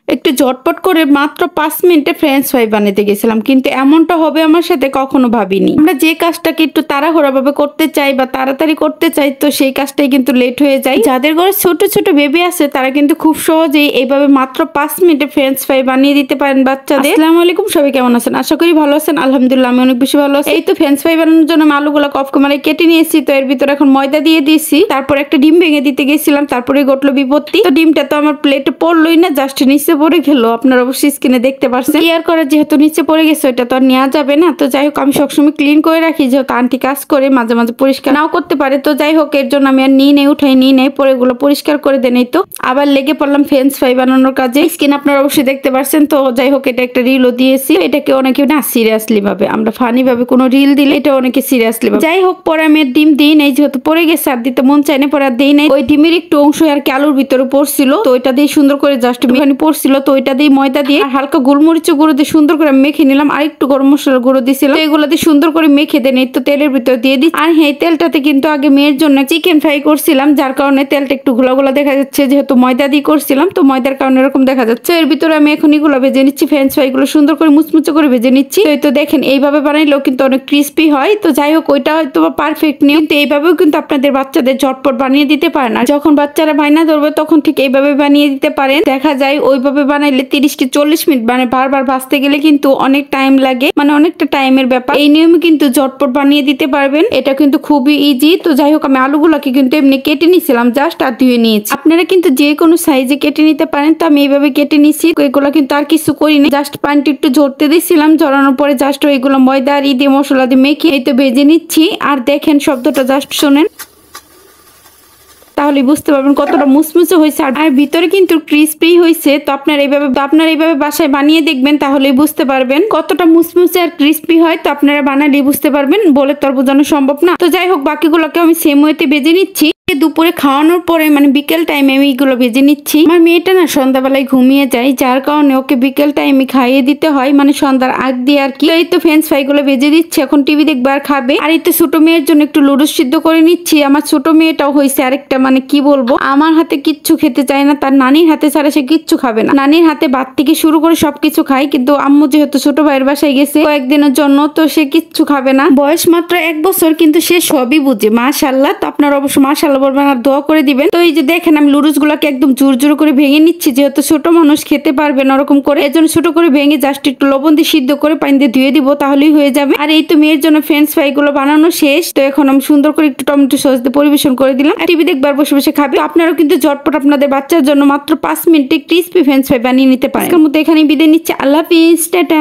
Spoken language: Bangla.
একটু ঝটপট করে মাত্র 5 মিনিটে ফ্রেঞ্চ ফ্রাই বানাতে গেছিলাম, কিন্তু এমনটা হবে আমার সাথে কখনো ভাবিনি। আমরা যে কাজটাকে একটু তাড়াহুড়াভাবে করতে চাই বা তাড়াতাড়ি করতে চাই, তো সেই কাজটাই কিন্তু লেট হয়ে যায়। যাদের ঘরে ছোট ছোট বেবি আছে তারা কিন্তু খুব সহজেই এইভাবে মাত্র 5 মিনিটে ফ্রেঞ্চ ফ্রাই বানিয়ে দিতে পারেন বাচ্চাদের। আসসালামু আলাইকুম, সবাই কেমন আছেন? আশা করি ভালো আছেন। আলহামদুলিল্লাহ আমি অনেক বেশি ভালো আছি। এই তো ফ্রেঞ্চ ফ্রাই বানানোর জন্য আমি আলুগুলো কফকমারে কেটে নিয়েছি। তো এর ভিতরে এখন ময়দা দিয়ে দিয়েছি, তারপর একটা ডিম ভেঙে দিতে গেছিলাম, তারপরে ঘটলো বিপত্তি। তো ডিমটা তো আমার প্লেটে পড়লোই না, জাস্ট নিচে পড়ে গেল। আপনারা অবশ্যই স্ক্রিনে দেখতে পারছেন। কেয়ার করা যেহেতু নিচে পড়ে গেছে, ওইটা তো আর নেওয়া যাবে না। তো যাই হোক, আমি সবসময় ক্লিন করে রাখি, যেহেতু আন্টি কাজ করে মাঝে মাঝে পরিষ্কার নাও করতে পারে। তো যাই হোক, এর জন্য আমি আর উঠাই পরে এগুলো পরিষ্কার করে দেন। তো আবার লেগে পড়লাম ফ্রেঞ্চ ফ্রাই বানানোর কাজে। স্ক্রিন আপনারা অবশ্যই দেখতে পারছেন। তো যাই হোক, এটা একটা রিলও দিয়েছি। এটাকে অনেকে না সিরিয়াসলি ভাবে, আমরা ফানি ভাবে কোনো রিল দিলে এটা অনেকে সিরিয়াসলি ভাবে। যাই হোক, পরে আমি ডিম দিই নাই, যেহেতু পড়ে গেছে আর দিতে মন চাই না, পরে আর দিই নাই। ওই ডিমের একটু অংশ আর কি আলুর ভিতরে পড়ছিল, তো ওইটা দিয়ে সুন্দর করে জাস্ট মেখানি পড়ছিল, তো ওইটা দিয়ে ময়দা দিয়ে আর হালকা গোলমরিচ গুঁড়ো দিয়ে সুন্দর করে মেখে নিলাম। আর একটু গরম মশলার গুঁড়ো দিয়েছিলাম। এগুলো দিয়ে সুন্দর করে মেখে দেন। তো তেলের ভিতরে দিয়ে দিই। আর হ্যাঁ, তেলটাতে কিন্তু আগে মেয়ের জন্য চিকেন ফ্রাই করছিলাম, যার কারণে তেলটা একটু ঘোলা ঘোলা দেখা যাচ্ছে, যেহেতু ময়দা দিয়ে করছিলাম। তো ময়দার কারণে এরকম দেখা যাচ্ছে। এর ভিতরে আমি এখন এগুলো ভেজে নিচ্ছি, ফ্রেঞ্চ ফ্রাই গুলো সুন্দর করে মুচমুচে করে ভেজে নিচ্ছি। তো দেখেন, এইভাবে বানাইলেও কিন্তু অনেক ক্রিস্পি হয়। তো যাই হোক, ওইটা হয়তো পারফেক্ট নেই, কিন্তু এইভাবেও কিন্তু আপনাদের বাচ্চাদের ঝটপট বানিয়ে দিতে পারেন। আর যখন বাচ্চারা বায়না ধরবে তখন ঠিক এইভাবে বানিয়ে দিতে পারেন। দেখা যায় ওইভাবে বানাইলে 30 কি 40 মিনিট, মানে বারবার ভাজতে গেলে কিন্তু অনেক টাইম লাগে, মানে অনেকটা টাইমের ব্যাপার। এই নিয়মে কিন্তু ঝটপট বানিয়ে দিতে পারবেন। এটা কিন্তু খুবই ইজি। তো যাই হোক, আমি আলুগুলোকে কিন্তু এমনি কেটে নিছিলাম, জাস্ট আর ধুয়ে নিয়েছি। আপনারা কিন্তু যে কোনো সাইজে কেটে নিতে পারেন। তো আমি এইভাবে কেটে নিছি। এগুলো কিন্তু আর কিছু করিনি, জাস্ট পানিটা একটু ঝরতে দিয়েছিলাম। ঝরানোর পরে জাস্ট ওইগুলো ময়দা আর দিয়ে মশলা দিয়ে মেখে এই তো ভেজে নিচ্ছি। আর দেখেন, শব্দটা জাস্ট শোনেন, তাহলে বুঝতে পারবেন কতটা মুচমুচে হয়েছে আর ভিতরে কিন্তু ক্রিস্পি হয়েছে। তো আপনারা এইভাবে বাসায় বানিয়ে দেখবেন, তাহলেই বুঝতে পারবেন কতটা মুচমুচে আর ক্রিস্পি হয়। তো আপনারা বানালেই বুঝতে পারবেন, বলে তো আর বোঝানো সম্ভব না। তো যাই হোক, বাকিগুলোকে আমি সেম ওয়েতে ভেজে নিচ্ছি। দুপুরে খাওয়ানোর পরে মানে বিকেল টাইমে আমি এগুলো ভেজে নিচ্ছি। আমার মেয়েটা না সন্ধ্যাবেলায় ঘুমিয়ে যায়, যার কারণে ওকে বিকেল টাইমে খাইয়ে দিতে হয়, মানে সন্ধ্যার আগ দিয়ে আর কি। এই তো ফ্রেঞ্চ ফ্রাই গুলো ভেজে দিচ্ছি, এখন টিভি দেখবে আর খাবে। আর এই তো ছোট মেয়ের জন্য একটু লুডুস সিদ্ধ করে নিচ্ছি। আমার ছোট মেয়েটাও হয়েছে আরেকটা, মানে কি বলবো, আমার হাতে কিচ্ছু খেতে চায় না, তার নানির হাতে ছাড়া সে কিচ্ছু খাবে না। নানির হাতে ভাত থেকে শুরু করে সবকিছু খায়, কিন্তু আম্মু যেহেতু ছোট ভাইয়ের বাসায় গেছে কয়েকদিনের জন্য, তো সে কিচ্ছু খাবে না। বয়স মাত্র 1 বছর, কিন্তু সে সবই বুঝে, মাশাআল্লাহ। তো আপনারা অবশ্য মাশাআল্লাহ বলবেন আর দোয়া করে দিবেন। তো এই যে দেখেন, আমি লুডুস গুলাকে একদম জোর জোর করে ভেঙে নিচ্ছি, যেহেতু ছোট মানুষ খেতে পারবে না ওরকম করে, এজন্য ছোট করে ভেঙে জাস্ট একটু লবণ দিয়ে সিদ্ধ করে পানি দিয়ে ধুয়ে দিব, তাহলেই হয়ে যাবে। আর এই তো মেয়ের জন্য ফ্রেঞ্চ ফ্রাই গুলো বানানো শেষ। তো এখন আমি সুন্দর করে একটু টমেটো সস দিয়ে পরিবেশন করে দিলাম। টিভি দেখবার বসে বসে খাবে। আপনারাও কিন্তু ঝটপট আপনাদের বাচ্চার জন্য মাত্র 5 মিনিটে ক্রিস্পি ফ্রেঞ্চ ফ্রাই বানিয়ে নিতে পারেন। আজকের মতো এখানেই বিদায় নিচ্ছি। আল্লাহ হাফিজ, টাটা।